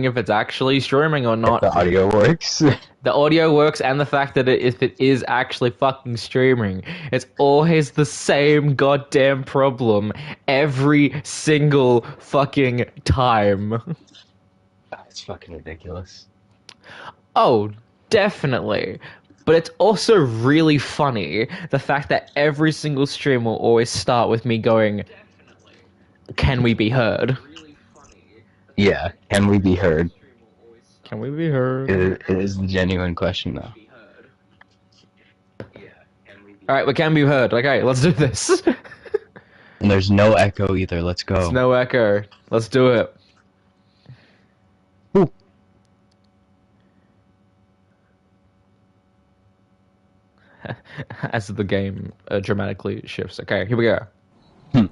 if it's actually streaming or If not. the audio works. The audio works and the fact that if it is actually fucking streaming. It's always the same goddamn problem every single fucking time. It's fucking ridiculous. Oh, definitely. But it's also really funny the fact that every single stream will always start with me going, "Can we be heard? Yeah, can we be heard? Can we be heard?" It is the genuine question, though. All right, we can be heard. Okay, let's do this. And there's no echo either. Let's It's go. no echo. Let's do it. Ooh. As the game dramatically shifts. Okay, here we go. Hmm.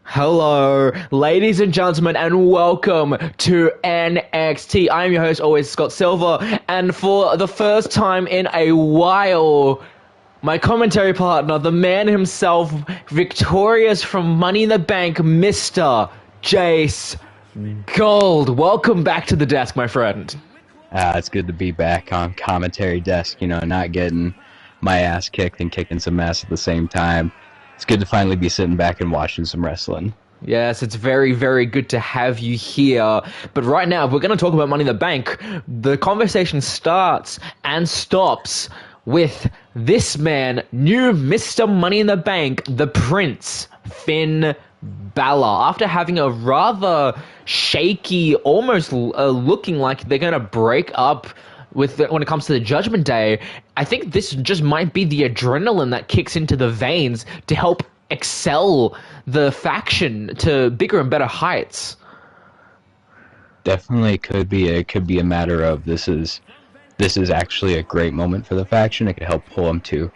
Hello, ladies and gentlemen, and welcome to NXT. I am your host, always Scott Silver, and for the first time in a while, my commentary partner, the man himself, victorious from Money in the Bank, Mr. Jace Gold. Welcome back to the desk, my friend. It's good to be back on commentary desk, not getting my ass kicked and kicking some ass at the same time. It's good to finally be sitting back and watching some wrestling. Yes, it's very, very good to have you here. But right now, if we're going to talk about Money in the Bank, the conversation starts and stops with this man, new Mr. Money in the Bank, the Prince, Finn Balor. After having a rather shaky, almost looking like they're going to break up when it comes to the Judgment Day, I think this just might be the adrenaline that kicks into the veins to help excel the faction to bigger and better heights. Definitely could be a matter of this is actually a great moment for the faction. It could help pull them to,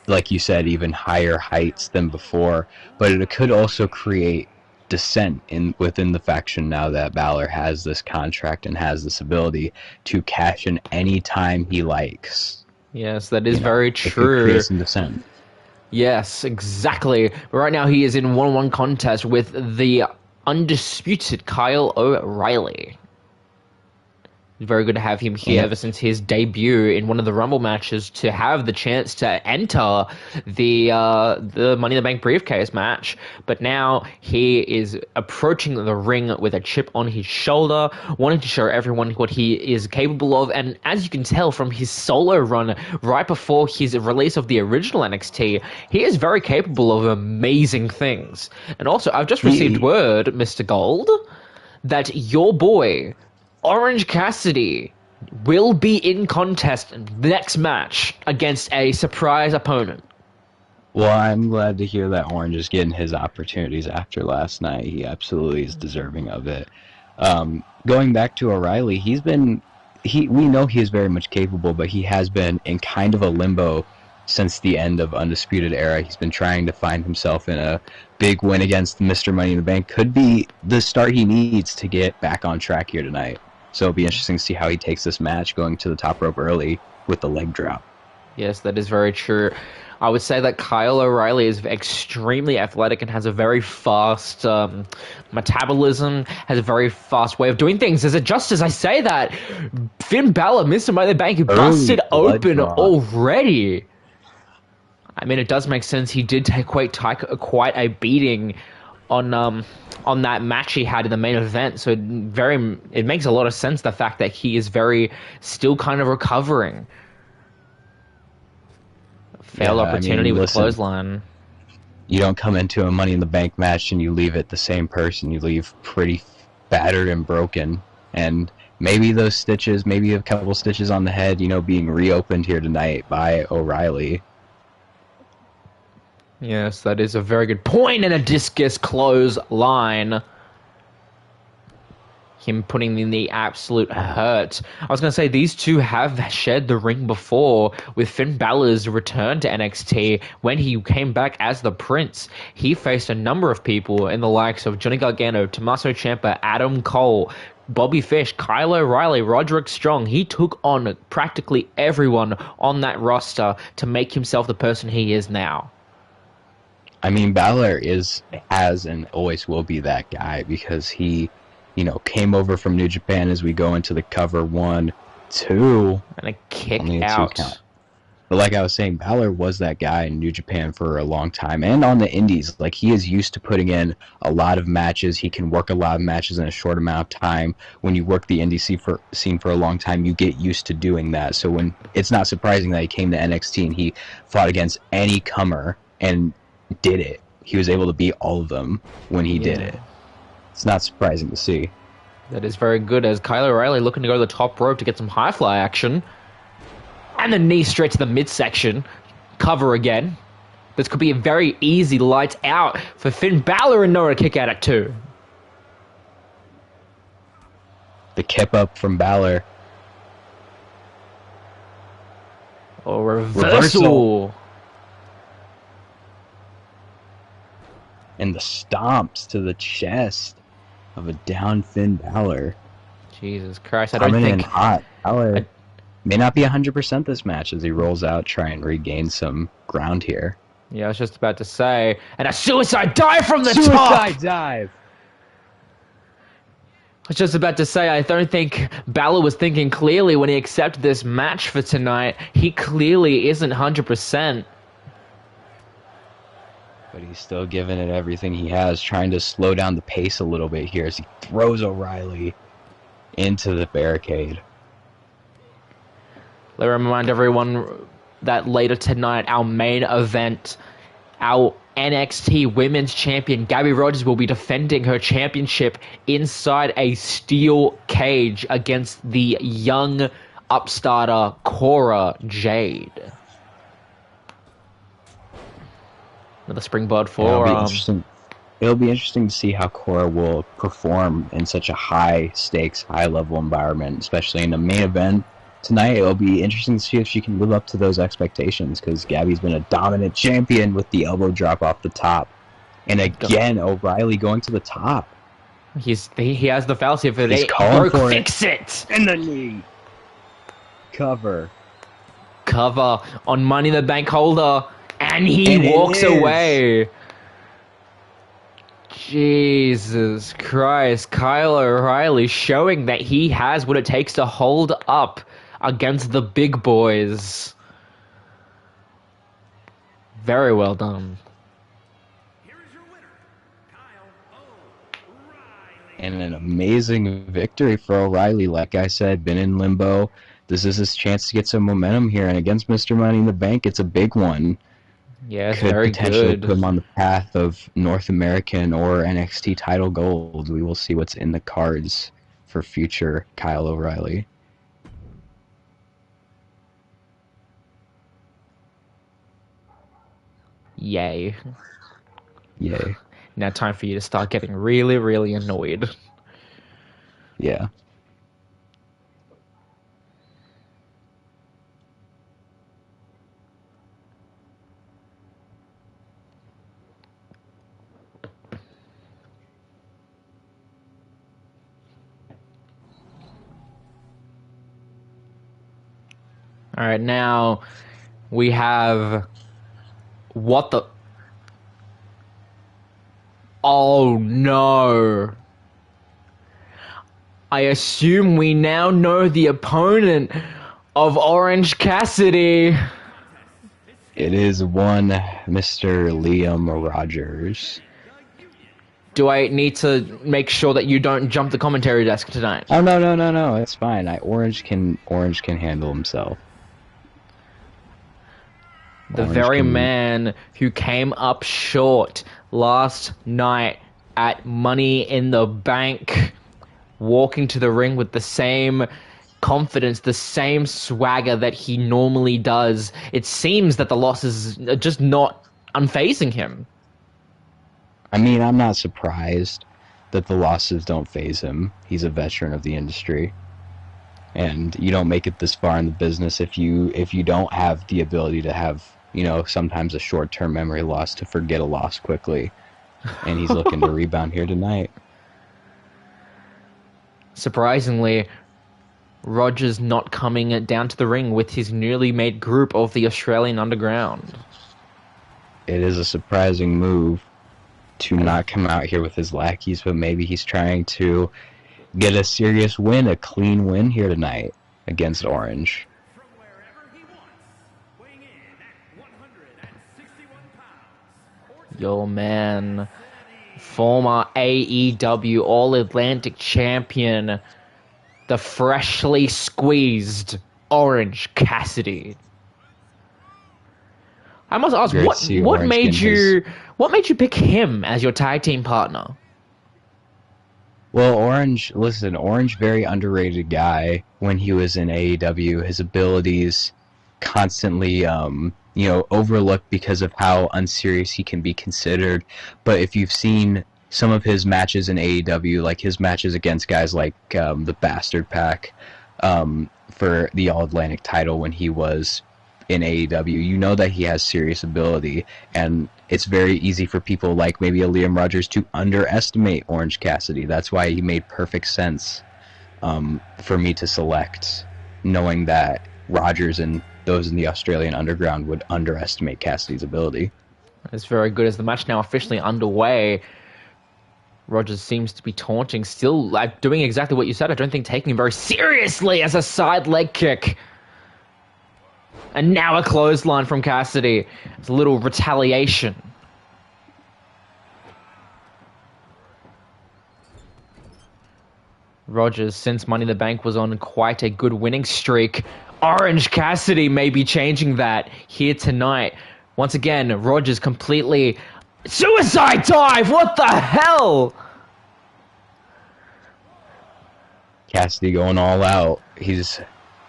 like you said, even higher heights than before. But it could also create dissent within the faction now that Balor has this contract and has this ability to cash in any time he likes. Yes, that is very true. It could create some dissent. Yes, exactly. But right now he is in 1-1 contest with the undisputed Kyle O'Reilly. Very good to have him here ever since his debut in one of the Rumble matches to have the chance to enter the Money in the Bank briefcase match. But now he is approaching the ring with a chip on his shoulder, wanting to show everyone what he is capable of. And as you can tell from his solo run right before his release of the original NXT, he is very capable of amazing things. And also, I've just received word, Mr. Gold, that your boy Orange Cassidy will be in contest in the next match against a surprise opponent. Well, I'm glad to hear that Orange is getting his opportunities after last night. He absolutely is deserving of it. Going back to O'Reilly, we know he is very much capable, but he has been in kind of a limbo since the end of Undisputed Era. He's been trying to find himself in a big win against Mr. Money in the Bank. Could be the start he needs to get back on track here tonight. So it'll be interesting to see how he takes this match, going to the top rope early with the leg drop. Yes, that is very true. I would say that Kyle O'Reilly is extremely athletic and has a very fast metabolism, has a very fast way of doing things. Just as I say that, Finn Balor, Mr. Money in the Bank, busted open already. I mean, it does make sense. He did take quite a beating on that match he had in the main event. So it makes a lot of sense, the fact that he is still kind of recovering. Failed opportunity with clothesline. You don't come into a Money in the Bank match and you leave it the same person. You leave pretty battered and broken. And maybe those stitches, maybe a couple stitches on the head, being reopened here tonight by O'Reilly. Yes, that is a very good point, and a discus clothesline. Him putting in the absolute hurt. I was going to say, these two have shared the ring before with Finn Balor's return to NXT. When he came back as the Prince, he faced a number of people in the likes of Johnny Gargano, Tommaso Ciampa, Adam Cole, Bobby Fish, Kyle O'Reilly, Roderick Strong. He took on practically everyone on that roster to make himself the person he is now. I mean, Balor has and always will be that guy because he, came over from New Japan as we go into the cover 1, 2, And a kick only a 2 out. count. But like I was saying, Balor was that guy in New Japan for a long time and on the indies. Like, he is used to putting in a lot of matches. He can work a lot of matches in a short amount of time. When you work the indie scene for a long time, you get used to doing that. So when it's not surprising that he came to NXT and he fought against any comer and did it. He was able to beat all of them when he did it. It's not surprising to see. That is very good, as Kyle O'Reilly looking to go to the top rope to get some high fly action. And the knee straight to the midsection. Cover again. This could be a very easy lights out for Finn Balor and Noah to kick out at 2. The kip up from Balor. Or reversal. And the stomps to the chest of a down Finn Balor. Jesus Christ, I don't Coming think... in hot. Balor may not be 100% this match as he rolls out, try and regain some ground here. Yeah, I was just about to say. And a suicide dive from the top! Suicide dive! I was just about to say, I don't think Balor was thinking clearly when he accepted this match for tonight. He clearly isn't 100%. But he's still giving it everything he has, trying to slow down the pace a little bit here as he throws O'Reilly into the barricade. Let me remind everyone that later tonight, our main event, our NXT Women's Champion, Gabby Rogers, will be defending her championship inside a steel cage against the young upstarter Cora Jade. With a springboard for... It'll be interesting to see how Cora will perform in such a high-stakes, high-level environment, especially in the main event. Tonight, it'll be interesting to see if she can live up to those expectations, because Gabby's been a dominant champion with the elbow drop off the top. And again, O'Reilly going to the top. He has the fallacy if it ain't broke, for fix it! In the knee! Cover On Money in the Bank holder, and he walks away. Jesus Christ, Kyle O'Reilly showing that he has what it takes to hold up against the big boys. Very well done. Here is your winner, Kyle O'Reilly. And an amazing victory for O'Reilly. Like I said, been in limbo. This is his chance to get some momentum here, and against Mr. Money in the Bank, it's a big one. Yeah, it's Could very potentially good. put him on the path of North American or NXT title gold. We will see what's in the cards for future Kyle O'Reilly. Yay. Yay. Now time for you to start getting really, really annoyed. Yeah. All right, now we have what the... Oh no. I assume we now know the opponent of Orange Cassidy. It is one Mr. Liam Rogers. Do I need to make sure that you don't jump the commentary desk tonight? Oh no! It's fine. Orange can handle himself. The very man who came up short last night at Money in the Bank, walking to the ring with the same confidence, the same swagger that he normally does. It seems that the loss is just not unfazing him. I mean, I'm not surprised that the losses don't faze him. He's a veteran of the industry. And you don't make it this far in the business if you don't have the ability to have, sometimes a short-term memory loss to forget a loss quickly. And he's looking to rebound here tonight. Surprisingly, Rogers not coming down to the ring with his newly made group of the Australian Underground. it is a surprising move to not come out here with his lackeys, but maybe he's trying to get a serious win, a clean win here tonight against Orange. From wherever he wants, weighing in at 161 pounds. Yo, man. Former AEW All-Atlantic Champion, the freshly squeezed Orange Cassidy. I must ask, Great to see what Orange made getting you pick him as your tag team partner? Well, Orange, very underrated guy when he was in AEW. His abilities constantly, overlooked because of how unserious he can be considered. But if you've seen some of his matches in AEW, like his matches against guys like the Bastard Pack for the All-Atlantic title when he was in AEW, you know that he has serious ability, and it's very easy for people like maybe a Liam Rogers to underestimate Orange Cassidy. That's why he made perfect sense for me to select, knowing that Rogers and those in the Australian underground would underestimate Cassidy's ability. It's very good. As the match now officially underway, Rogers seems to be taunting, still like doing exactly what you said. I don't think taking him very seriously as a side leg kick. And now a clothesline from Cassidy. It's a little retaliation. Rogers, since Money in the Bank, was on quite a good winning streak. Orange Cassidy may be changing that here tonight. Once again, Rogers completely... Suicide dive! What the hell? Cassidy going all out. He's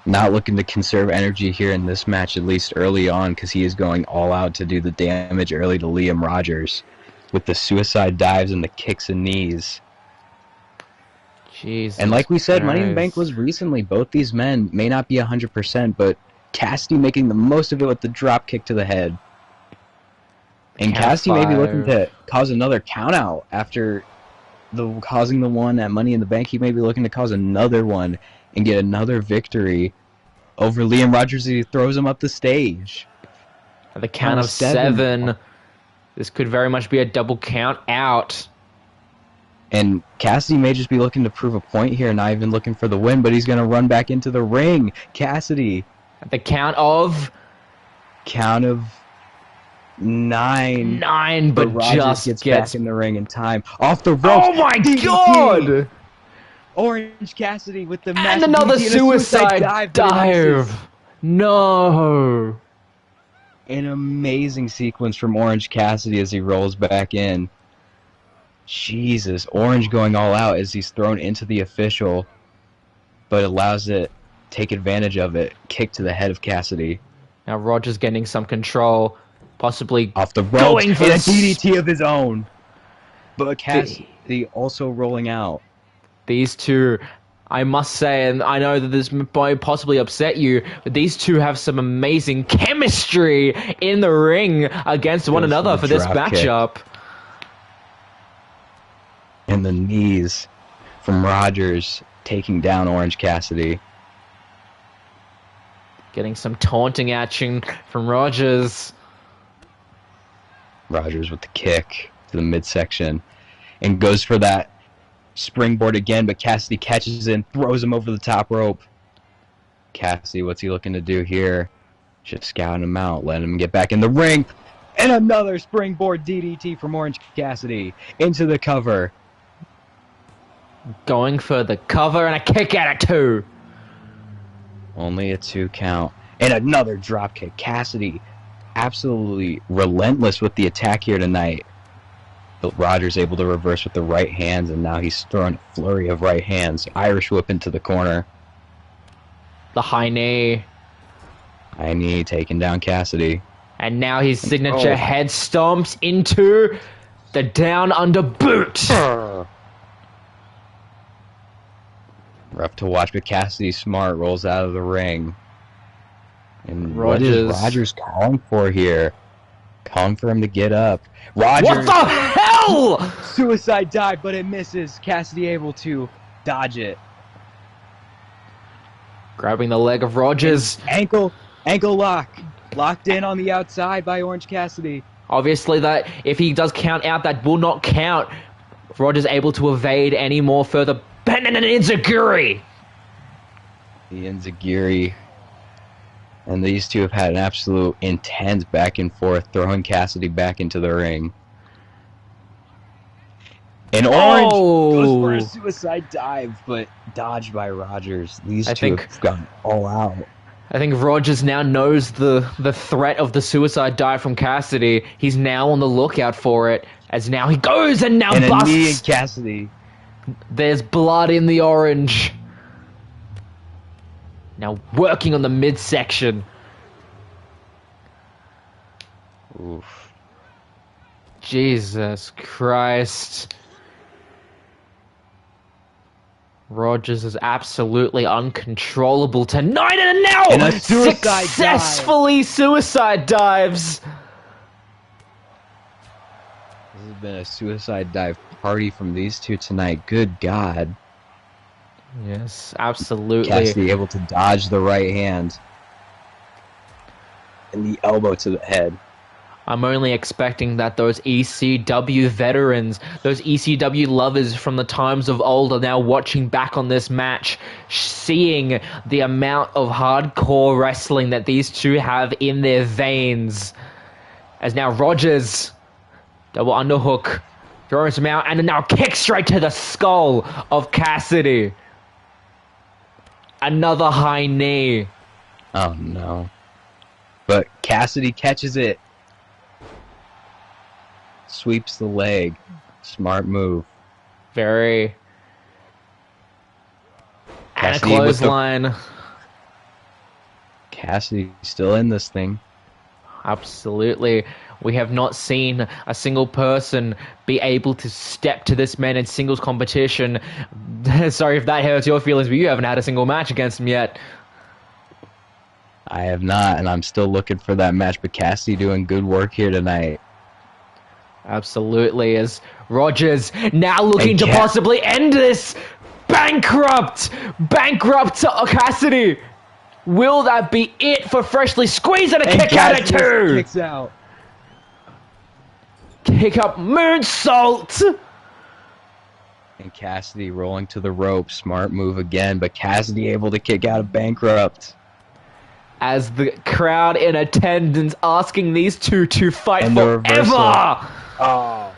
not looking to conserve energy here in this match, at least early on, because he is going all out to do the damage early to Liam Rogers with the suicide dives and the kicks and knees. Jesus and like we said, Money in the Christ. Bank was recently. Both these men may not be 100%, but Cassidy making the most of it with the drop kick to the head. And Count Cassidy may be looking five. to cause another count out after causing the one at Money in the Bank. He may be looking to cause another one and get another victory over Liam Rogers as he throws him up the stage. At the count of seven, this could very much be a double count out. And Cassidy may just be looking to prove a point here, not even looking for the win, but he's going to run back into the ring. Cassidy. At the count of... Count of 9. 9, but Rogers just gets gets... back in the ring in time. Off the ropes. Oh my DDT. god! Orange Cassidy with the And massive another DDT and a suicide but it misses. dive! No! An amazing sequence from Orange Cassidy as he rolls back in. Jesus, Orange going all out as he's thrown into the official, but allows it, take advantage of it, kick to the head of Cassidy. Now Rogers getting some control, possibly Off the ropes, going for and a s- DDT of his own. But Cassidy also rolling out. These two, I must say, and I know that this might possibly upset you, but these two have some amazing chemistry in the ring against one Goes for another the for this drop kick. matchup. And the knees from Rogers taking down Orange Cassidy. Getting some taunting action from Rogers. Rogers with the kick to the midsection and goes for that springboard again, but Cassidy catches it and throws him over the top rope. Cassidy, what's he looking to do here? Just scouting him out, letting him get back in the ring. And another springboard DDT from Orange Cassidy into the cover. Going for the cover and a kick out at 2. Only a 2 count. And another drop kick. Cassidy absolutely relentless with the attack here tonight. But Rogers able to reverse with the right hands, and now he's throwing a flurry of right hands. Irish whip into the corner. The high knee. High knee taking down Cassidy. And now his signature Oh. head stomps into the down under boot. Rough to watch, but Cassidy smart rolls out of the ring. And what is Rogers. Rogers calling for here? Calling for him to get up. Rogers, What the hell? suicide dive, but it misses. Cassidy able to dodge it. Grabbing the leg of Rogers. Ankle lock. Locked in on the outside by Orange Cassidy. Obviously, that if he does count out, that will not count. Rogers able to evade any more further. And an enziguri. The enziguri. And these two have had an absolute intense back and forth, throwing Cassidy back into the ring. And Orange goes for a suicide dive, but dodged by Rogers. These two have gone all out. I think Rogers now knows the threat of the suicide dive from Cassidy. He's now on the lookout for it, as now he goes and now busts. A knee in Cassidy. There's blood in the Orange. Now working on the midsection. Oof. Jesus Christ. Rogers is absolutely uncontrollable tonight, and now successfully suicide dives. This has been a suicide dive party from these two tonight. Good God. Yes, absolutely. Cassidy able to dodge the right hand and the elbow to the head. I'm only expecting that those ECW veterans, those ECW lovers from the times of old are now watching back on this match, seeing the amount of hardcore wrestling that these two have in their veins. As now Rogers, double underhook, throws him out, and now kick straight to the skull of Cassidy. Another high knee. Oh no. But Cassidy catches it. Sweeps the leg. Smart move. Very. And a Cassidy clothesline. Cassidy still in this thing. Absolutely. We have not seen a single person be able to step to this man in singles competition. Sorry if that hurts your feelings, but you haven't had a single match against him yet. I have not, and I'm still looking for that match, but Cassidy doing good work here tonight. Absolutely, as Rogers now looking to possibly end this. Bankrupt Cassidy. Will that be it for Freshly Squeezed, and a kick out at two? Kicks out. Kick up moonsault. And Cassidy rolling to the rope. Smart move again, but Cassidy able to kick out of Bankrupt. As the crowd in attendance asking these two to fight forever. Oh.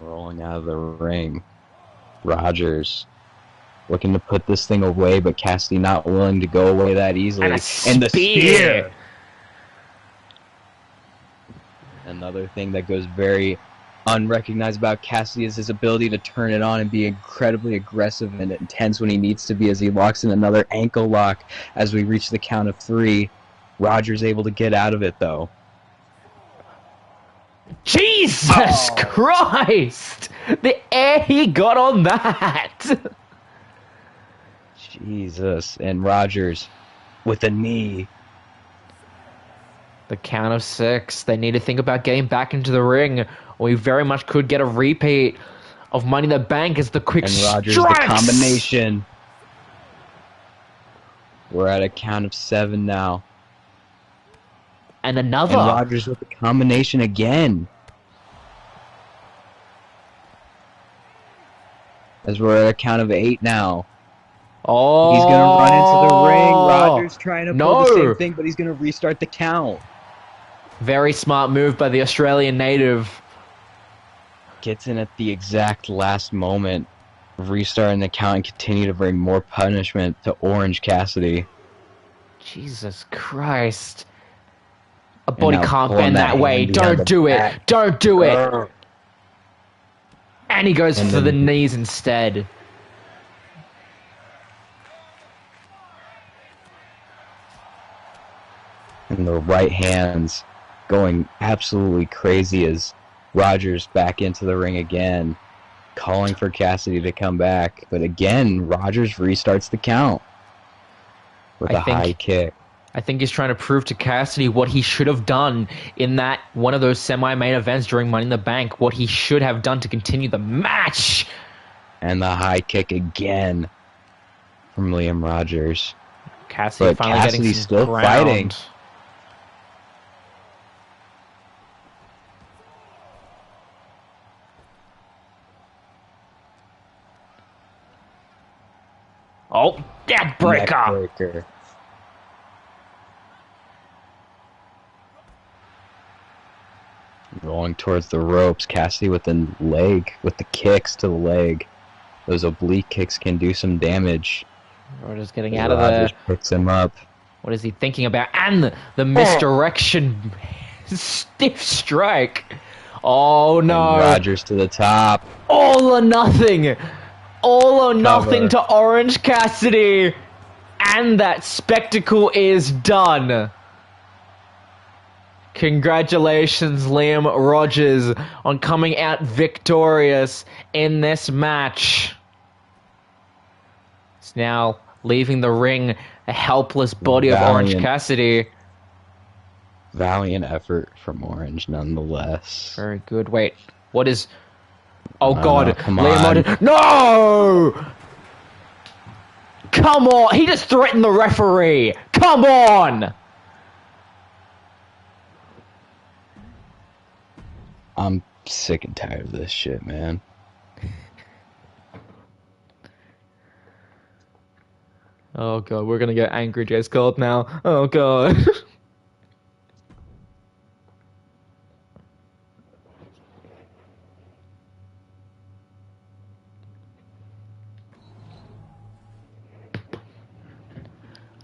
Rolling out of the ring. Rogers looking to put this thing away, but Cassidy not willing to go away that easily. And the spear. Another thing that goes very unrecognized about Cassidy is his ability to turn it on and be incredibly aggressive and intense when he needs to be, as he locks in another ankle lock as we reach the count of 3. Rogers able to get out of it, though. Jesus Christ! The air he got on that! Jesus. And Rogers with a knee. The count of 6. They need to think about getting back into the ring. We very much could get a repeat of Money in the Bank as the quick and Rogers strikes. The combination. We're at a count of 7 now. And another. And Rogers with the combination again. As we're at a count of 8 now. Oh. He's going to run into the ring. Rogers trying to pull the same thing, but he's going to restart the count. Very smart move by the Australian native. Gets in at the exact last moment. Restarting the count and continue to bring more punishment to Orange Cassidy. Jesus Christ. A body can't bend that that way. Don't do it. Don't do it. And he goes for the knees instead. And the right hands going absolutely crazy as Rogers back into the ring again, calling for Cassidy to come back. But again, Rogers restarts the count with a high kick. I think he's trying to prove to Cassidy what he should have done in that one of those semi-main events during Money in the Bank, what he should have done to continue the match. And the high kick again from Liam Rogers. Cassidy finally getting some still ground. fighting. Oh, death breaker. Neckbreaker. Rolling towards the ropes. Cassidy with the leg, with the kicks to the leg. Those oblique kicks can do some damage. Rogers getting out of there. Rogers picks him up. What is he thinking about? And the misdirection stiff strike. Oh no. And Rogers to the top. All or nothing. All or nothing to Orange Cassidy. And that spectacle is done. Congratulations, Liam Rogers, on coming out victorious in this match. It's now leaving the ring a helpless body of Orange Cassidy. Valiant effort from Orange, nonetheless. Very good. Wait, what is... Oh, God. No, come Liam on. Rogers... No! Come on! He just threatened the referee! Come on! I'm sick and tired of this shit, man. Oh, God, we're gonna get angry Jay's called now. Oh, God.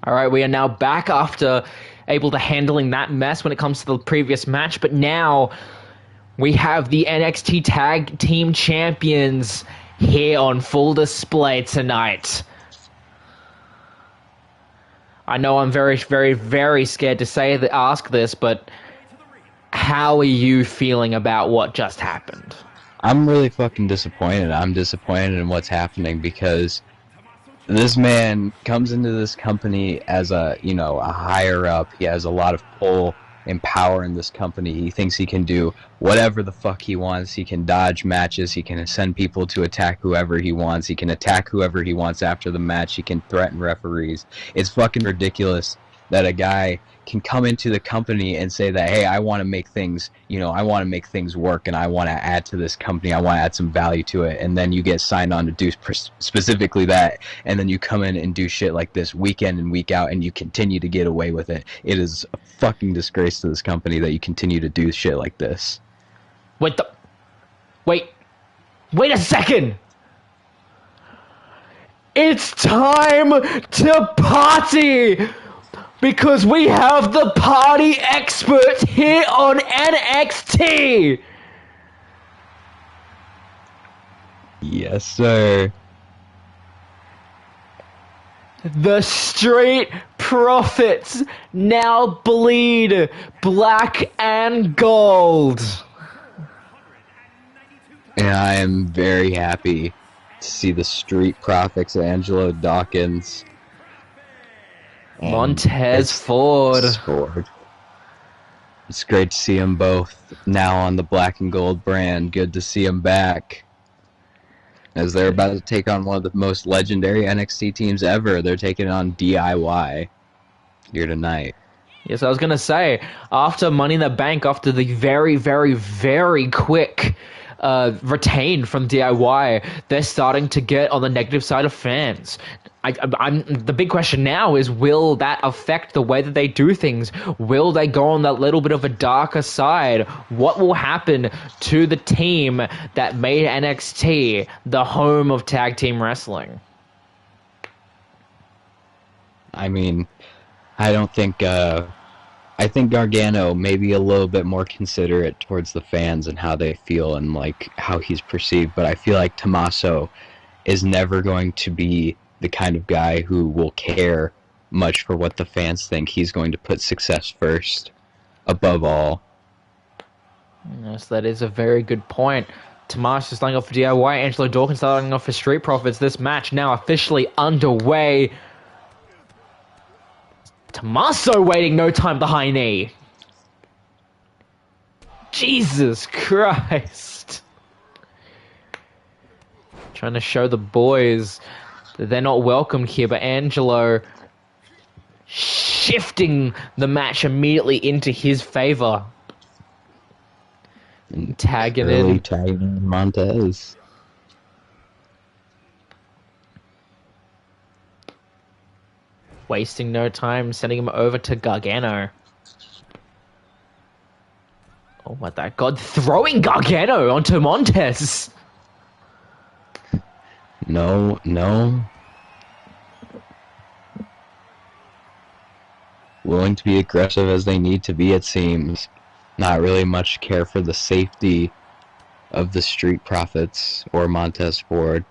Alright, we are now back after able to handling that mess when it comes to the previous match, but now we have the NXT Tag Team Champions here on full display tonight. I know I'm very, very, very scared to ask this, but how are you feeling about what just happened? I'm really fucking disappointed. I'm disappointed in what's happening because this man comes into this company as a higher up. He has a lot of pull and power in this company. He thinks he can do whatever the fuck he wants. He can dodge matches. He can send people to attack whoever he wants. He can attack whoever he wants after the match. He can threaten referees. It's fucking ridiculous that a guy can come into the company and say that, hey, I want to make things, I want to make things work and I want to add to this company. I want to add some value to it. And then you get signed on to do specifically that. And then you come in and do shit like this week in and week out and you continue to get away with it. It is a fucking disgrace to this company that you continue to do shit like this. Wait a second! It's time to party! Because we have the party experts here on NXT! Yes, sir. The Street Profits now bleed black and gold. And I am very happy to see the Street Profits, Angelo Dawkins, Montez Ford. It's great to see them both now on the black and gold brand. Good to see them back. As they're about to take on one of the most legendary NXT teams ever. They're taking on DIY here tonight. Yes, I was going to say, after Money in the Bank, after the very, very, very quick retain from DIY, they're starting to get on the negative side of fans. The big question now is, will that affect the way that they do things? Will they go on that little bit of a darker side? What will happen to the team that made NXT the home of tag team wrestling? I mean, I don't think... I think Gargano may be a little bit more considerate towards the fans and how they feel and like how he's perceived, but I feel like Tommaso is never going to be the kind of guy who will care much for what the fans think. He's going to put success first, above all. Yes, that is a very good point. Tommaso starting off for DIY, Angelo Dawkins starting off for Street Profits. This match now officially underway. Tommaso waiting no time the high knee. Jesus Christ. Trying to show the boys that they're not welcomed here, but Angelo shifting the match immediately into his favor. And tagging Tagging Montez. Wasting no time, sending him over to Gargano. Oh my god, throwing Gargano onto Montez! No, no. Willing to be aggressive as they need to be, it seems. Not really much care for the safety of the Street Profits or Montez Ford.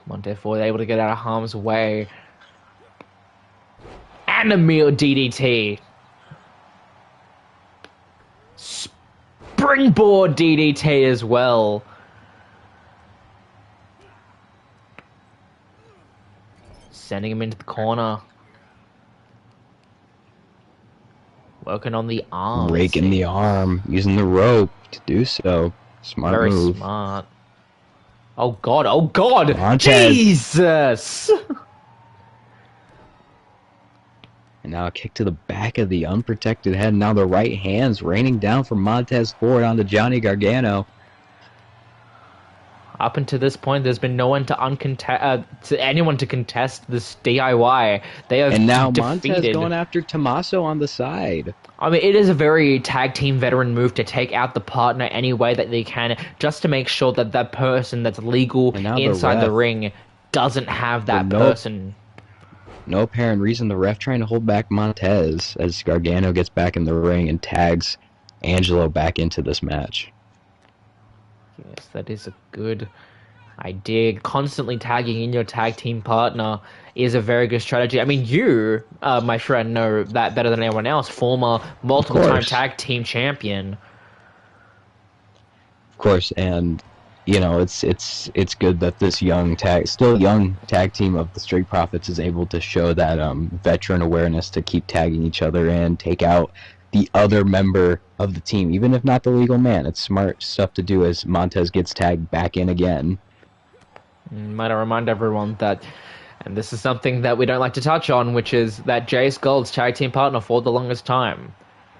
Montez Ford able to get out of harm's way. And a meal DDT. Springboard DDT as well. Sending him into the corner. Working on the arm. Raking the arm, using the rope to do so. Smart Very move. smart. Oh god, oh god! Montez. Jesus! And now a kick to the back of the unprotected head. Now the right hand's raining down from Montez Ford onto Johnny Gargano. Up until this point, there's been no one to anyone to contest this DIY. They have And now defeated. Montez going after Tommaso on the side. I mean, it is a very tag team veteran move to take out the partner any way that they can, just to make sure that that person that's legal And now the inside the ref. ring doesn't have that no- person. No apparent reason. The ref trying to hold back Montez as Gargano gets back in the ring and tags Angelo back into this match. Yes, that is a good idea. Constantly tagging in your tag team partner is a very good strategy. I mean, you, my friend, know that better than anyone else. Former multiple-time course. tag team champion. Of course, and you know it's good that this still young tag team of the Street Profits is able to show that veteran awareness to keep tagging each other in, take out the other member of the team, even if not the legal man. It's smart stuff to do as Montez gets tagged back in again. Might I remind everyone that, and this is something that we don't like to touch on, which is that Jace Gold's tag team partner for the longest time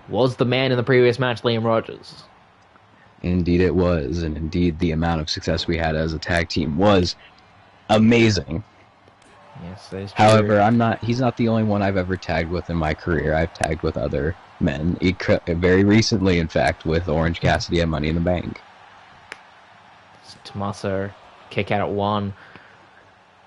was the man in the previous match, Liam Rogers. Indeed it was, and indeed the amount of success we had as a tag team was amazing. Yes, that is true. However, he's not the only one I've ever tagged with in my career. I've tagged with other men, very recently, in fact, with Orange Cassidy at Money in the Bank. Tommaso, kick out at 1.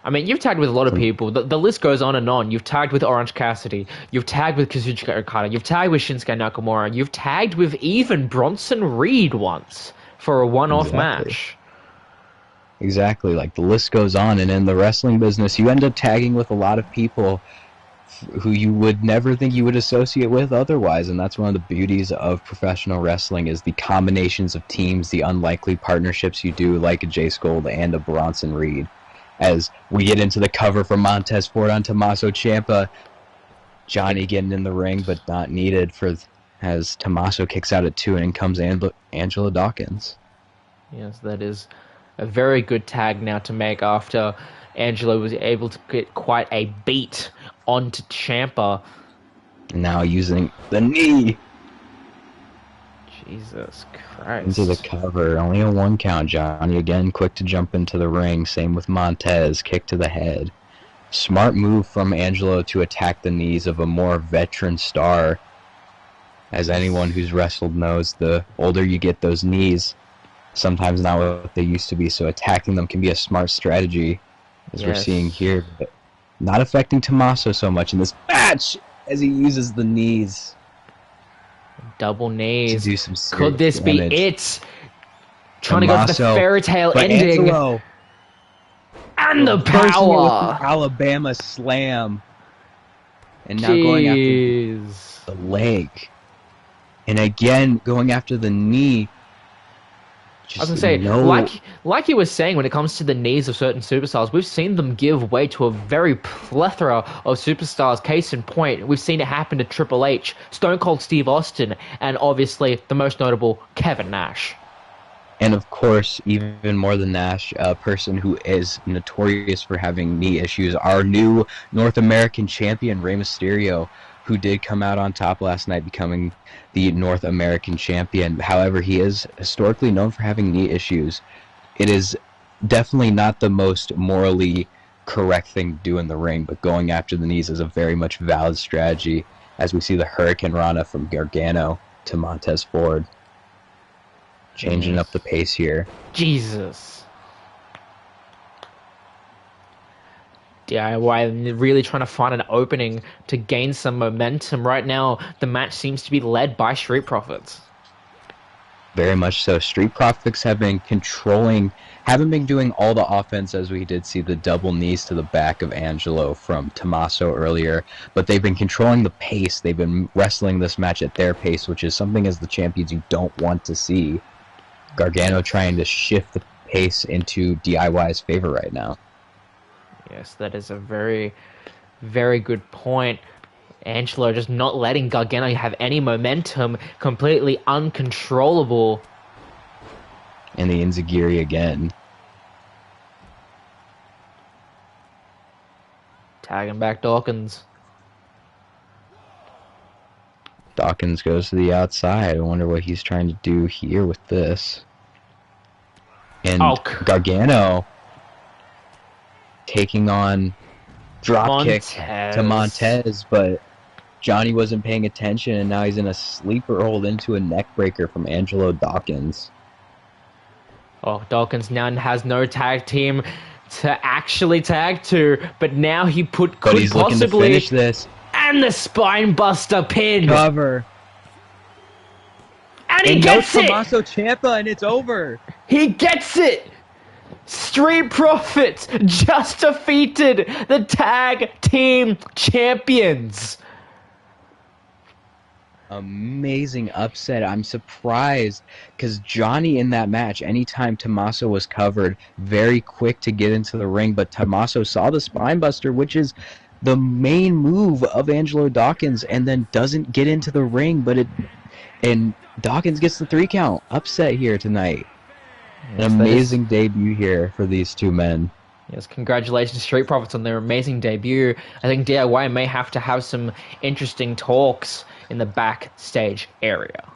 I mean, you've tagged with a lot of people. The list goes on and on. You've tagged with Orange Cassidy. You've tagged with Kazuchika Okada. You've tagged with Shinsuke Nakamura. You've tagged with even Bronson Reed once for a one-off match. Exactly, like the list goes on, and in the wrestling business, you end up tagging with a lot of people who you would never think you would associate with otherwise, and that's one of the beauties of professional wrestling is the combinations of teams, the unlikely partnerships you do, like a Jace Gold and a Bronson Reed. As we get into the cover from Montez Ford on Tommaso Ciampa, Johnny getting in the ring, but not needed as Tommaso kicks out at 2, and in comes Angela Dawkins. Yes, that is a very good tag now to make after Angelo was able to get quite a beat onto Ciampa. And now using the knee Jesus Christ. into the cover. Only a 1 count. Johnny again quick to jump into the ring. Same with Montez. Kick to the head. Smart move from Angelo to attack the knees of a more veteran star. As anyone who's wrestled knows, the older you get, those knees sometimes not what they used to be. So attacking them can be a smart strategy, as we're seeing here. But not affecting Tommaso so much in this match as he uses the knees. Double knees. To do some Could this be damage. it? Trying to go for the Tommaso, fairy tale but ending. Angelo And the bursting it with power. the Alabama slam. And now going after Jeez. the leg. And again, going after the knee. I was gonna say, like you were saying, when it comes to the knees of certain superstars, we've seen them give way to a very plethora of superstars. Case in point, we've seen it happen to Triple H, Stone Cold Steve Austin, and obviously the most notable, Kevin Nash. And of course, even more than Nash, a person who is notorious for having knee issues, our new North American champion, Rey Mysterio, who did come out on top last night, becoming the North American champion. However, he is historically known for having knee issues. It is definitely not the most morally correct thing to do in the ring, but going after the knees is a very much valid strategy, as we see the Hurricane Rana from Gargano to Montez Ford. Changing up the pace here. Jesus. DIY really trying to find an opening to gain some momentum. Right now, the match seems to be led by Street Profits. Very much so. Street Profits have been haven't been doing all the offense, as we did see the double knees to the back of Angelo from Tommaso earlier, but they've been controlling the pace. They've been wrestling this match at their pace, which is something as the champions you don't want to see. Gargano trying to shift the pace into DIY's favor right now. Yes, that is a very, very good point. Angelo just not letting Gargano have any momentum, completely uncontrollable. And the Enziguri again. Tagging back Dawkins. Dawkins goes to the outside. I wonder what he's trying to do here with this. And Gargano taking on dropkick to Montez, but Johnny wasn't paying attention, and now he's in a sleeper hold into a neck breaker from Angelo Dawkins. Oh, Dawkins now has no tag team to actually tag to, but now he could he's possibly looking to finish this. And the spine buster pin. Cover. And he gets it. Tommaso Ciampa, and it's over. He gets it. Street Profits just defeated the tag team champions. Amazing upset. I'm surprised because Johnny in that match, anytime Tommaso was covered, very quick to get into the ring, but Tommaso saw the spinebuster, which is the main move of Angelo Dawkins, and then doesn't get into the ring, and Dawkins gets the 3 count. Upset here tonight. Yes, an amazing debut here for these two men. Yes, congratulations Street Profits on their amazing debut. I think DIY may have to have some interesting talks in the backstage area.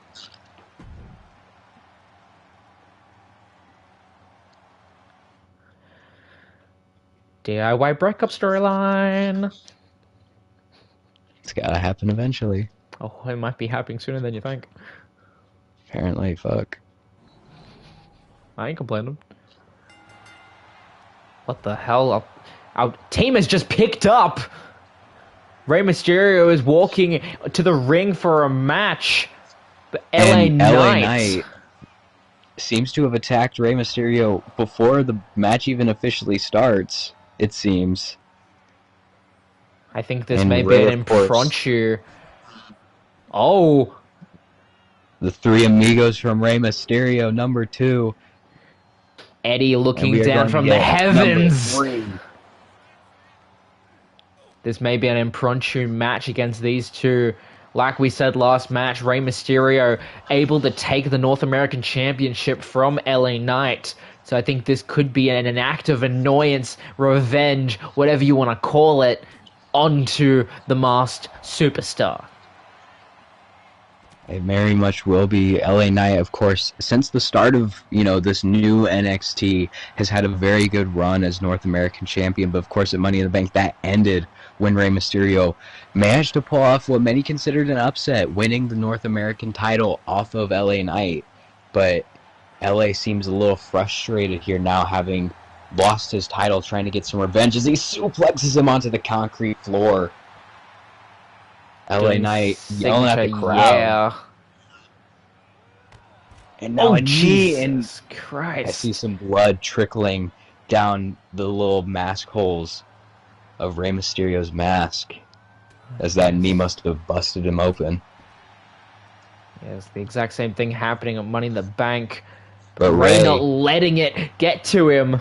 DIY breakup storyline. It's gotta happen eventually. Oh, it might be happening sooner than you think. Apparently, fuck. I ain't complaining. What the hell? Our team has just picked up. Rey Mysterio is walking to the ring for a match. But LA Knight seems to have attacked Rey Mysterio before the match even officially starts, it seems. I think this may be an impromptu. Oh! The 3 amigos from Rey Mysterio, number 2. Eddie looking down from the heavens. This may be an impromptu match against these two. Like we said last match, Rey Mysterio able to take the North American Championship from LA Knight. So I think this could be an act of annoyance, revenge, whatever you want to call it, onto the masked superstar. It very much will be. LA Knight, of course, since the start of, this new NXT, has had a very good run as North American champion, but of course at Money in the Bank, that ended when Rey Mysterio managed to pull off what many considered an upset, winning the North American title off of LA Knight. But LA seems a little frustrated here now, having lost his title, trying to get some revenge as he suplexes him onto the concrete floor. LA Knight yelling at the crowd. Yeah. And now a knee, and Christ. I see some blood trickling down the little mask holes of Rey Mysterio's mask, as that knee must have busted him open. Yes, the exact same thing happening at Money in the Bank, but Rey not letting it get to him.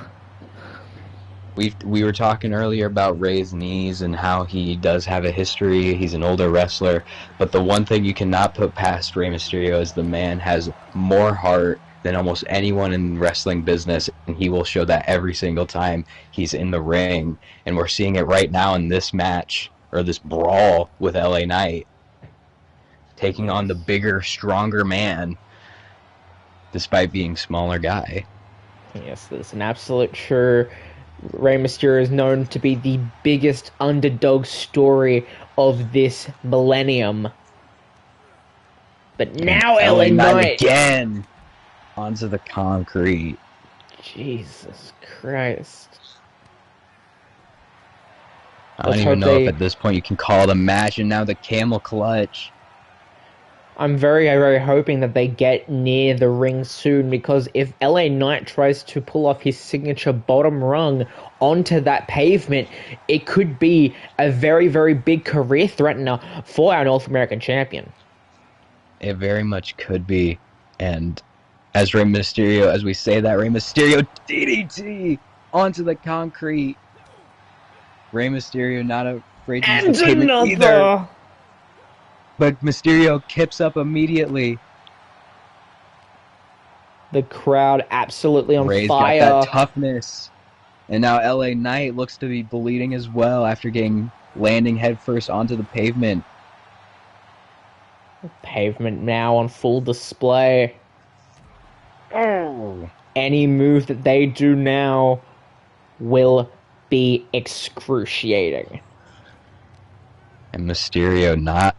We were talking earlier about Rey's knees and how he does have a history. He's an older wrestler, but the one thing you cannot put past Rey Mysterio is the man has more heart than almost anyone in wrestling business, and he will show that every single time he's in the ring. And we're seeing it right now in this match, or this brawl with LA Knight, taking on the bigger, stronger man, despite being smaller guy. Yes, this is an absolute true Rey Mysterio is known to be the biggest underdog story of this millennium. But now LA Knight again onto the concrete. Jesus Christ. I don't even know if at this point you can call it a match, and now the camel clutch. I'm very, very hoping that they get near the ring soon, because if LA Knight tries to pull off his signature bottom rung onto that pavement, it could be a very, very big career threatener for our North American champion. It very much could be. And as Rey Mysterio, as we say that, Rey Mysterio DDT onto the concrete. Rey Mysterio not afraid to use the pavement either. But Mysterio kips up immediately. The crowd absolutely on Rey's fire. Got that toughness. And now LA Knight looks to be bleeding as well after landing headfirst onto the pavement. The pavement now on full display. Oh. Any move that they do now will be excruciating. And Mysterio, not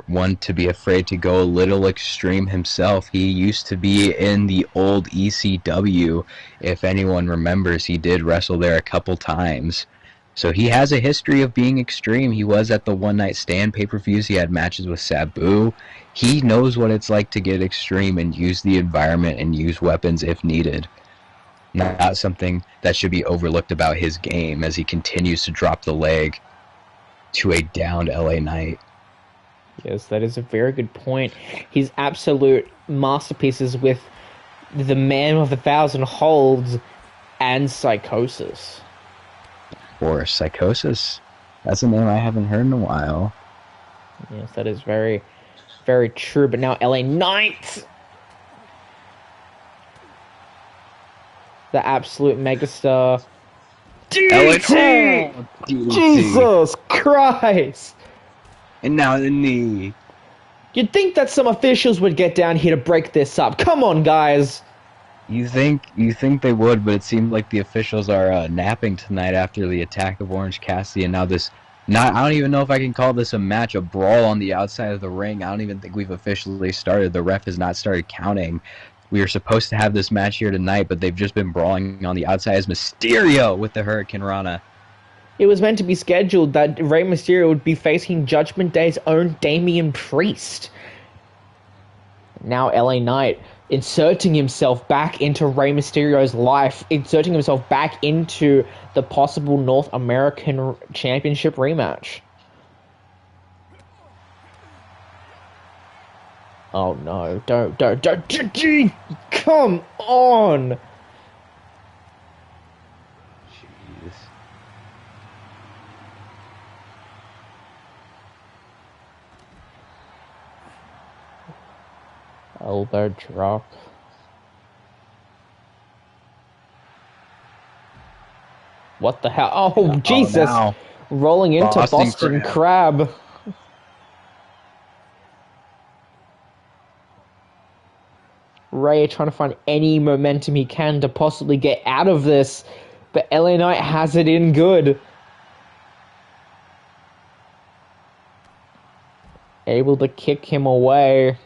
one to be afraid to go a little extreme himself. He used to be in the old ECW. If anyone remembers, he did wrestle there a couple times. So he has a history of being extreme. He was at the One Night Stand pay-per-views. He had matches with Sabu. He knows what it's like to get extreme and use the environment and use weapons if needed. Not something that should be overlooked about his game as he continues to drop the leg to a downed LA Knight. Yes, that is a very good point. His absolute masterpieces with the Man with 1,000 Holds and Psychosis. Or Psychosis. That's a name I haven't heard in a while. Yes, that is very, very true. But now LA Knight, the absolute megastar. DDT! Jesus Christ! And now the knee. You'd think that some officials would get down here to break this up. Come on, guys. You think they would, but it seemed like the officials are napping tonight after the attack of Orange Cassidy, and now I don't even know if I can call this a match, a brawl on the outside of the ring. I don't even think we've officially started. The ref has not started counting. We are supposed to have this match here tonight, but they've just been brawling on the outside as Mysterio with the Hurricane Rana. It was meant to be scheduled that Rey Mysterio would be facing Judgment Day's own Damian Priest. Now LA Knight inserting himself back into Rey Mysterio's life, inserting himself back into the possible North American Championship rematch. Oh no, don't, come on! Jeez. Elbow drop. What the hell? Oh, Jesus! Now. Rolling into Boston Crab. Ray trying to find any momentum he can to possibly get out of this, but LA Knight has it in good. Able to kick him away.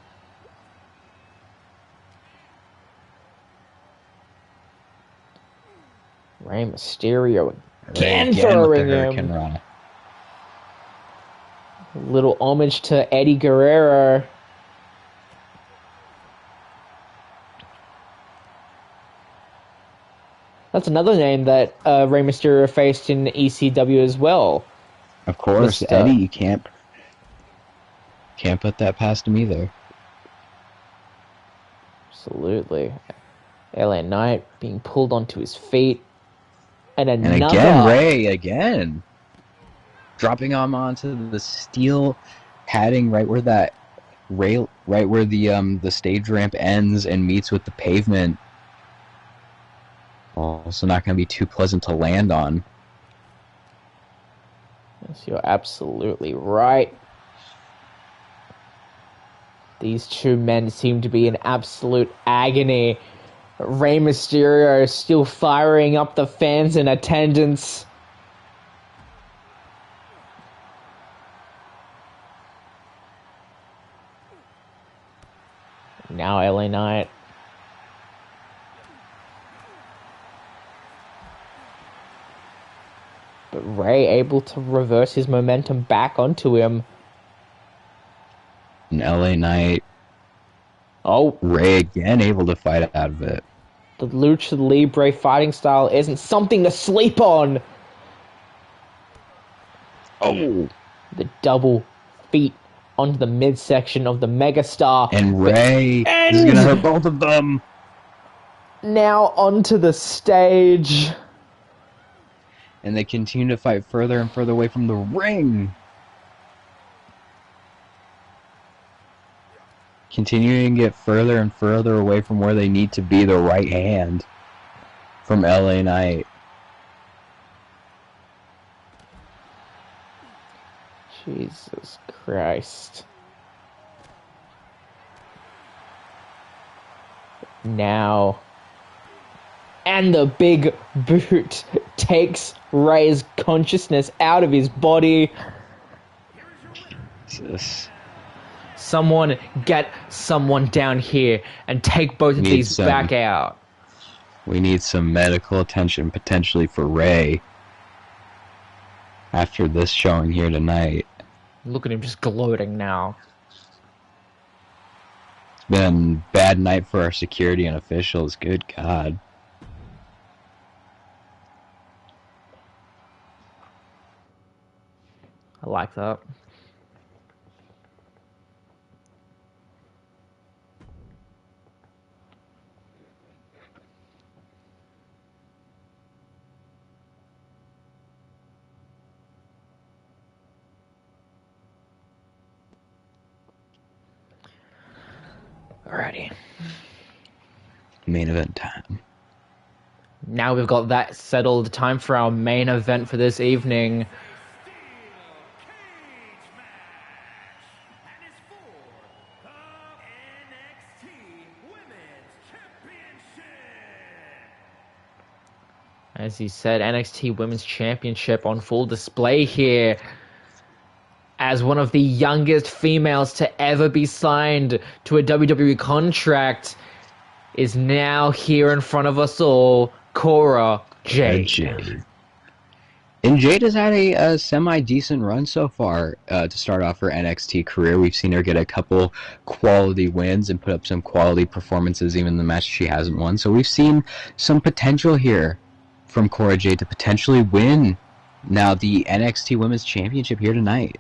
Rey Mysterio again throwing him. Run. Little homage to Eddie Guerrero. That's another name that Rey Mysterio faced in ECW as well. Of course, Eddie, you can't put that past him either. Absolutely. LA Knight being pulled onto his feet. And another... again, Rey, again. Dropping him onto the steel padding right where that rail, right where the stage ramp ends and meets with the pavement. Also not going to be too pleasant to land on. Yes, you're absolutely right. These two men seem to be in absolute agony Rey Mysterio is still firing up the fans in attendance. Now LA Knight. But Rey able to reverse his momentum back onto him. And LA Knight, Oh, Ray again able to fight out of it. the Lucha Libre fighting style isn't something to sleep on. Oh! The double feet onto the midsection of the megastar. And Ray is going to hurt both of them. Now onto the stage. And they continue to fight further and further away from the ring. Continuing to get further and further away from where they need to be, the right hand from LA Knight. Jesus Christ. Now. And the big boot takes Ray's consciousness out of his body. Jesus. Someone get someone down here and take both of these back out. We need some medical attention potentially for Ray after this showing here tonight. Look at him just gloating now. It's been a bad night for our security and officials. Good God. I like that. Alrighty. Main event time. Now we've got that settled. Time for our main event for this evening. As he said, NXT Women's Championship on full display here as one of the youngest females to ever be signed to a WWE contract is now here in front of us all, Cora Jade. And Jade has had a semi-decent run so far to start off her NXT career. We've seen her get a couple quality wins and put up some quality performances even in the match she hasn't won. So we've seen some potential here from Cora Jade to potentially win now the NXT Women's Championship here tonight.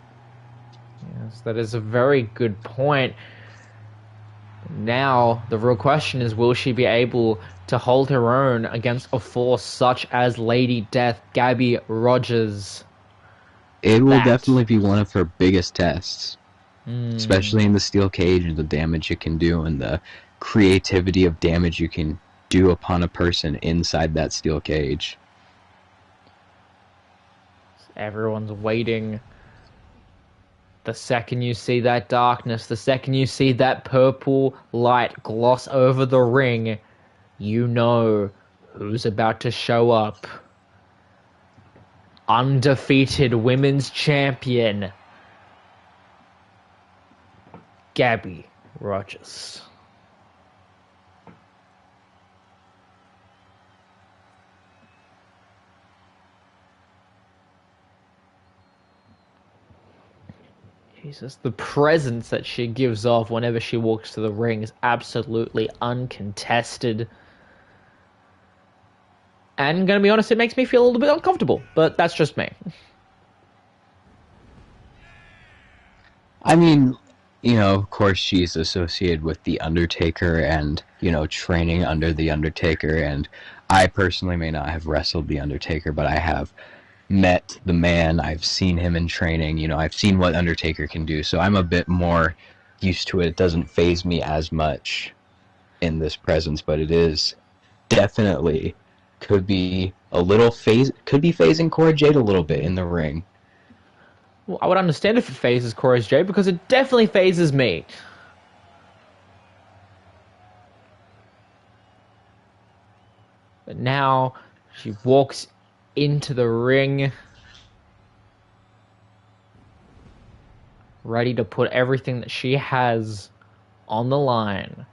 Yes, that is a very good point. Now, the real question is, will she be able to hold her own against a force such as Lady Death, Gabby Rogers? It will definitely be one of her biggest tests, especially in the steel cage and the damage it can do and the creativity of damage you can do upon a person inside that steel cage. Everyone's waiting. The second you see that darkness, the second you see that purple light gloss over the ring, you know who's about to show up. Undefeated women's champion, Gabby Rogers. Jesus, the presence that she gives off whenever she walks to the ring is absolutely uncontested. And gonna be honest, it makes me feel a little bit uncomfortable, but that's just me. I mean, you know, of course she's associated with The Undertaker and, you know, training under The Undertaker, and I personally may not have wrestled The Undertaker, but I have met the man, I've seen him in training, you know, I've seen what Undertaker can do, so I'm a bit more used to it. It doesn't faze me as much in this presence, but it is definitely could be phasing Cora Jade a little bit in the ring. Well, I would understand if it phases Cora Jade, because it definitely phases me. But now she walks into the ring, ready to put everything that she has on the line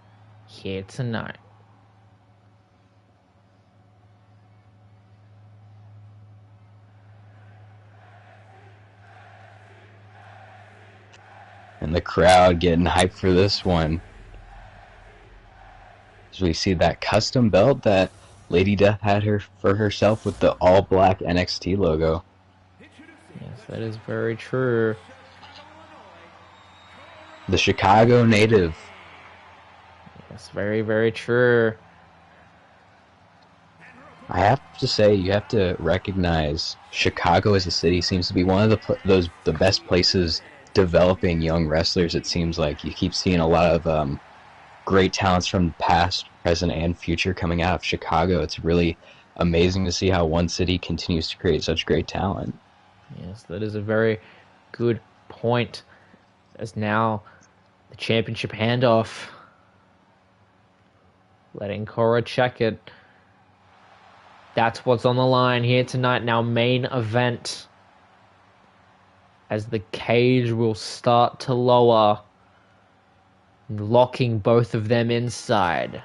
here tonight. And the crowd getting hyped for this one. As we see that custom belt that Lady Death had for herself with the all-black NXT logo. Yes, that is very true. The Chicago native. Yes, very, very true. I have to say, you have to recognize Chicago as a city seems to be one of the best places developing young wrestlers. It seems like you keep seeing a lot of great talents from the past, present, and future coming out of Chicago. It's really amazing to see how one city continues to create such great talent. Yes, that is a very good point. As now the championship handoff, letting Cora check it. That's what's on the line here tonight. Now main event, as the cage will start to lower, locking both of them inside.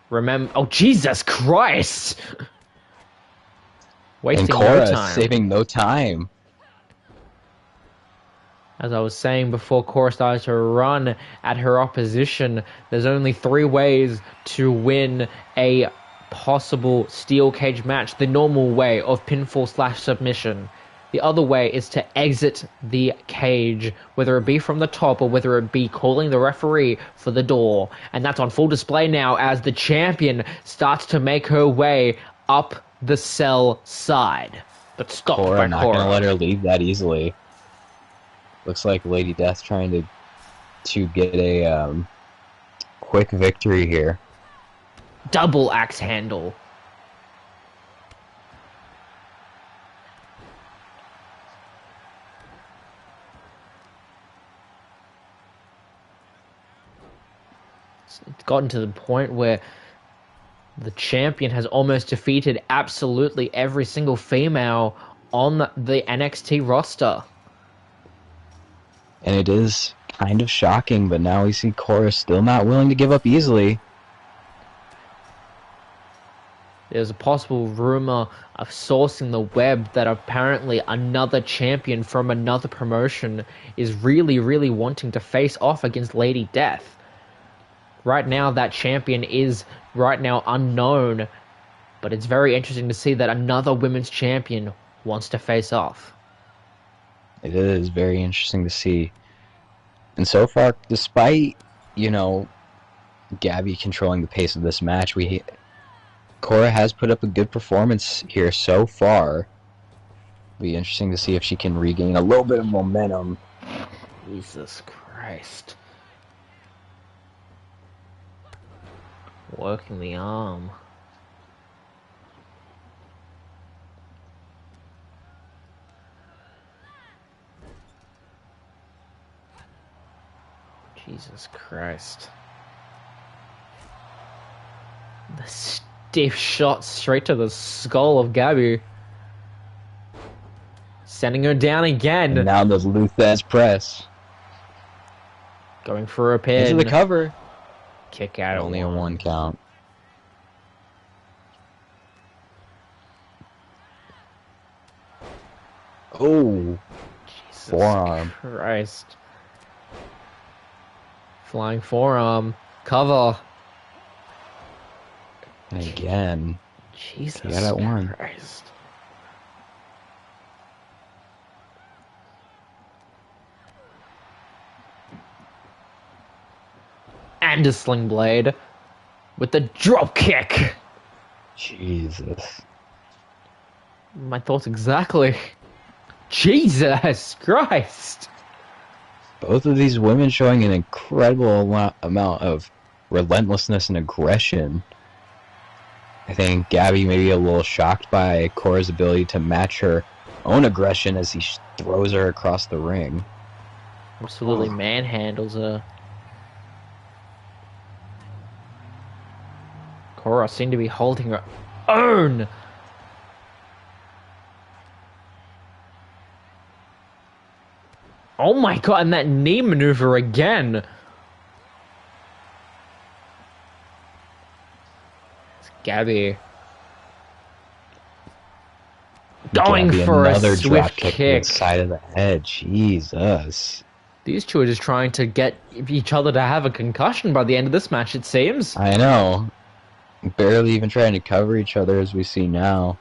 Remember, oh Jesus Christ! Wasting And Cora no time. saving no time. As I was saying before Cora started to run at her opposition, there's only 3 ways to win a possible steel cage match. The normal way of pinfall/submission. The other way is to exit the cage, whether it be from the top or whether it be calling the referee for the door. And that's on full display now as the champion starts to make her way up the cell side. But stopped Cora by not Cora. going to let her leave that easily. Looks like Lady Death trying to get a quick victory here. Double axe handle. It's gotten to the point where the champion has almost defeated absolutely every single female on the NXT roster. And it is kind of shocking, but now we see Cora still not willing to give up easily. There's a possible rumor of sourcing the web that apparently another champion from another promotion is really, really wanting to face off against Lady Death. Right now, that champion is right now unknown, but it's very interesting to see that another women's champion wants to face off. It is very interesting to see. And so far, despite, Gabby controlling the pace of this match, Cora has put up a good performance here so far. Be interesting to see if she can regain a little bit of momentum. Jesus Christ. Working the arm. Jesus Christ. The stiff shot straight to the skull of Gabby. Sending her down again. And now the Luthez press. Going for a pin. Into the cover. Kick out. Only a 1 count. Oh. Jesus Forearm. Christ. Flying forearm. Cover. And again. Jesus You got that one. Christ. And a sling blade with the drop kick. Jesus. My thoughts exactly. Jesus Christ. Both of these women showing an incredible amount of relentlessness and aggression. I think Gabby may be a little shocked by Cora's ability to match her own aggression as he throws her across the ring. Absolutely manhandles her. Cora seemed to be holding her own. Oh my god, and that knee maneuver again. It's Gabby. Going Gabby, for a another drop swift kick to kick. the side of the head. Jesus. These two are just trying to get each other to have a concussion by the end of this match, it seems. I know. Barely even trying to cover each other as we see now.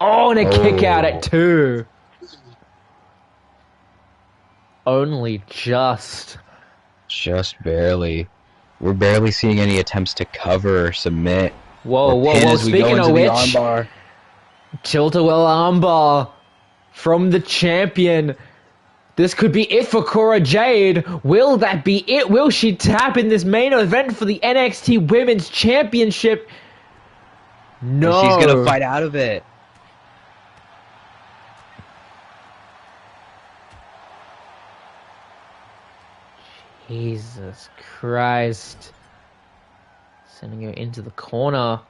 Oh, and a kick out Oh. at 2. Only just. Just barely. We're barely seeing any attempts to cover or submit. Whoa, or whoa, pin whoa. as we go Speaking into of the which, armbar. tilt-a-well armbar from the champion. This could be it for Cora Jade. Will that be it? Will she tap in this main event for the NXT Women's Championship? No. And she's gonna fight out of it. Jesus Christ. Sending her into the corner.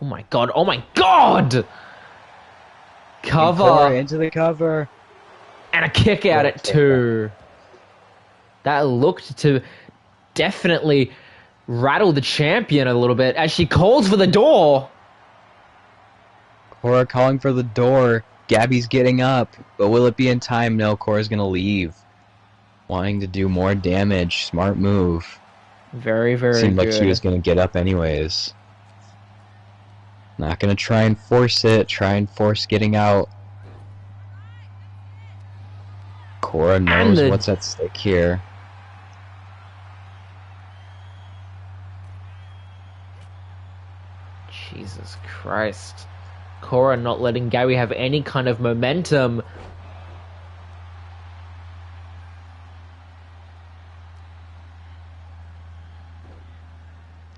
Oh my god, oh my god! And Cover. Cora into the cover. And a kick out at 2. That looked to definitely rattle the champion a little bit as she calls for the door. Cora calling for the door. Gabby's getting up. But will it be in time? No, Cora's gonna leave. Wanting to do more damage. Smart move. Very, very Seemed good. like she was gonna get up anyways. Not gonna try and force it. Try and force getting out. Cora knows what's at stake here. Jesus Christ. Cora not letting Gabby have any kind of momentum.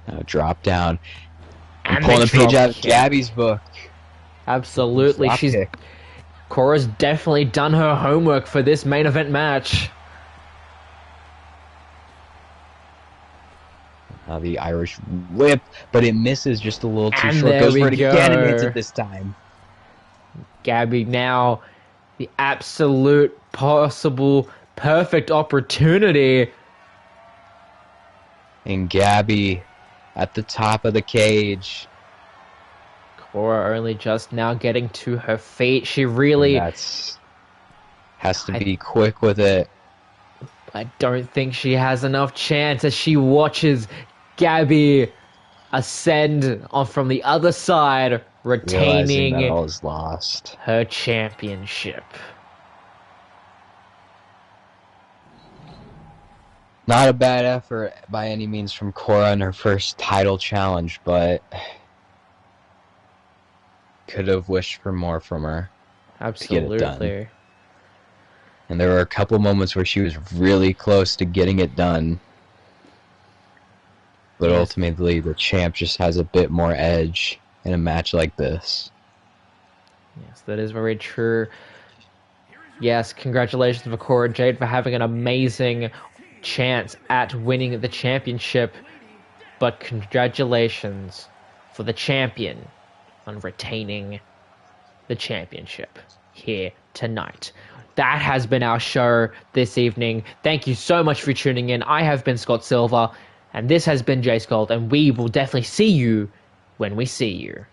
Now drop down. And Pulling the a page drop out of kick. Gabby's book. Absolutely. Drop kick. Cora's definitely done her homework for this main event match. The Irish whip, but it misses just a little too And short. there Goes we for it again and hits go. it this time. Gabby now the absolute possible perfect opportunity. And Gabby at the top of the cage. Cora only just now getting to her feet. She really... Has to be quick with it. I don't think she has enough chance as she watches Gabby ascend on from the other side, Realizing that retaining all is lost. her championship. Not a bad effort by any means from Cora in her first title challenge, but could have wished for more from her. Absolutely. To get it done. And there were a couple moments where she was really close to getting it done. But Yes. ultimately, the champ just has a bit more edge in a match like this. Yes, that is very true. Yes, congratulations for Cora Jade for having an amazing chance at winning the championship. But congratulations for the champion on retaining the championship here tonight. That has been our show this evening. Thank you so much for tuning in. I have been Scott Silver, and this has been Jace Gold, and we will definitely see you when we see you.